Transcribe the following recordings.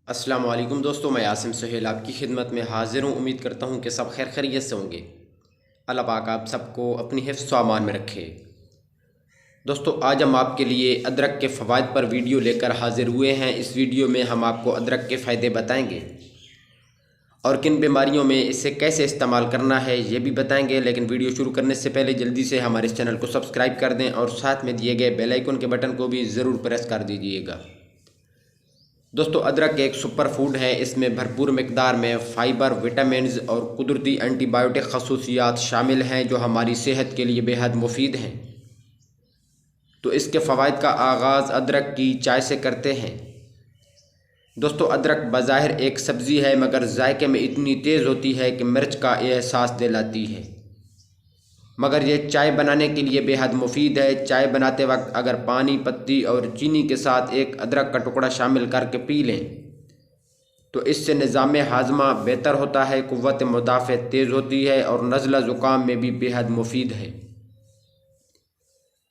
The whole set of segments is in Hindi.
अस्सलाम वालेकुम दोस्तों, मैं आसिम सुहेल आपकी खिदमत में हाज़िर हूँ। उम्मीद करता हूँ कि सब खैर खैरियत से होंगे। अल्लाह पाक आप सबको अपनी हिफ्ज़ व अमान में रखे। दोस्तों, आज हम आपके लिए अदरक के फ़वाइद पर वीडियो लेकर हाज़िर हुए हैं। इस वीडियो में हम आपको अदरक के फ़ायदे बताएंगे और किन बीमारियों में इसे कैसे इस्तेमाल करना है ये भी बताएंगे। लेकिन वीडियो शुरू करने से पहले जल्दी से हमारे इस चैनल को सब्सक्राइब कर दें और साथ में दिए गए बेल आइकन के बटन को भी ज़रूर प्रेस कर दीजिएगा। दोस्तों, अदरक एक सुपर फूड है। इसमें भरपूर मिकदार में फ़ाइबर, विटामिन्स और कुदरती एंटीबायोटिक खसूसियात शामिल हैं जो हमारी सेहत के लिए बेहद मुफीद हैं। तो इसके फ़वाइद का आगाज़ अदरक की चाय से करते हैं। दोस्तों, अदरक बज़ाहिर एक सब्ज़ी है मगर जायके में इतनी तेज़ होती है कि मिर्च का एहसास दिलाती है, मगर ये चाय बनाने के लिए बेहद मुफीद है। चाय बनाते वक्त अगर पानी, पत्ती और चीनी के साथ एक अदरक का टुकड़ा शामिल करके पी लें तो इससे निज़ाम हाज़मा बेहतर होता है, क़ुव्वत मुदाफ़ा तेज़ होती है और नज़ला ज़ुकाम में भी बेहद मुफीद है।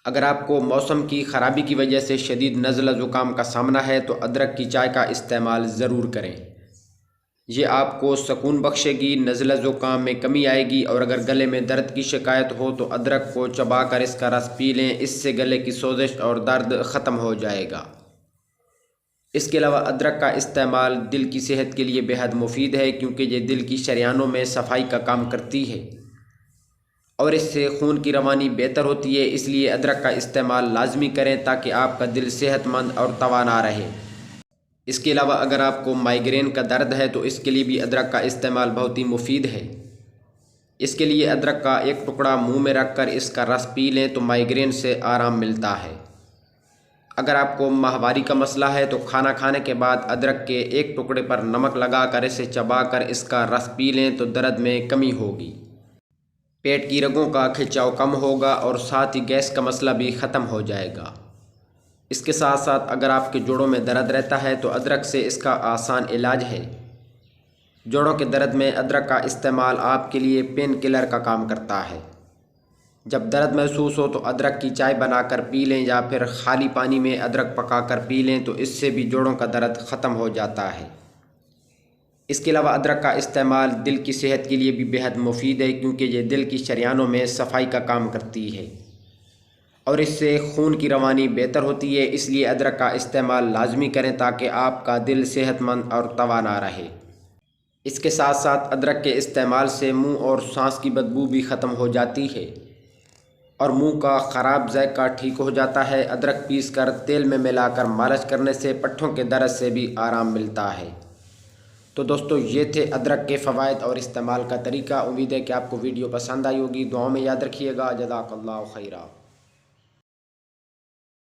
अगर आपको मौसम की ख़राबी की वजह से शदीद नज़ला ज़ुकाम का सामना है तो अदरक की चाय का इस्तेमाल ज़रूर करें। ये आपको सुकून बख्शेगी, नज़ला ज़ुकाम में कमी आएगी। और अगर गले में दर्द की शिकायत हो तो अदरक को चबा कर इसका रस पी लें, इससे गले की सोजिश और दर्द ख़त्म हो जाएगा। इसके अलावा अदरक का इस्तेमाल दिल की सेहत के लिए बेहद मुफीद है क्योंकि ये दिल की शरियानों में सफाई का काम करती है और इससे खून की रवानी बेहतर होती है। इसलिए अदरक का इस्तेमाल लाजमी करें ताकि आपका दिल सेहतमंद और तवाना रहे। इसके अलावा अगर आपको माइग्रेन का दर्द है तो इसके लिए भी अदरक का इस्तेमाल बहुत ही मुफीद है। इसके लिए अदरक का एक टुकड़ा मुंह में रखकर इसका रस पी लें तो माइग्रेन से आराम मिलता है। अगर आपको माहवारी का मसला है तो खाना खाने के बाद अदरक के एक टुकड़े पर नमक लगाकर इसे चबाकर इसका रस पी लें तो दर्द में कमी होगी, पेट की रगों का खिंचाव कम होगा और साथ ही गैस का मसला भी ख़त्म हो जाएगा। इसके साथ साथ अगर आपके जोड़ों में दर्द रहता है तो अदरक से इसका आसान इलाज है। जोड़ों के दर्द में अदरक का इस्तेमाल आपके लिए पेन किलर का काम करता है। जब दर्द महसूस हो तो अदरक की चाय बनाकर पी लें या फिर खाली पानी में अदरक पकाकर पी लें तो इससे भी जोड़ों का दर्द ख़त्म हो जाता है। इसके अलावा अदरक का इस्तेमाल दिल की सेहत के लिए भी बेहद मुफीद है क्योंकि ये दिल की शरियानों में सफाई का काम करती है और इससे खून की रवानी बेहतर होती है। इसलिए अदरक का इस्तेमाल लाजमी करें ताकि आपका दिल सेहतमंद और तवाना रहे। इसके साथ साथ अदरक के इस्तेमाल से मुंह और सांस की बदबू भी ख़त्म हो जाती है और मुंह का ख़राब जायका ठीक हो जाता है। अदरक पीसकर तेल में मिलाकर मालिश करने से पट्ठों के दर्द से भी आराम मिलता है। तो दोस्तों, ये थे अदरक के फ़वाइद और इस्तेमाल का तरीका। उम्मीद है कि आपको वीडियो पसंद आई होगी। दुआओं में याद रखिएगा। जज़ाकल्लाहु खैरा।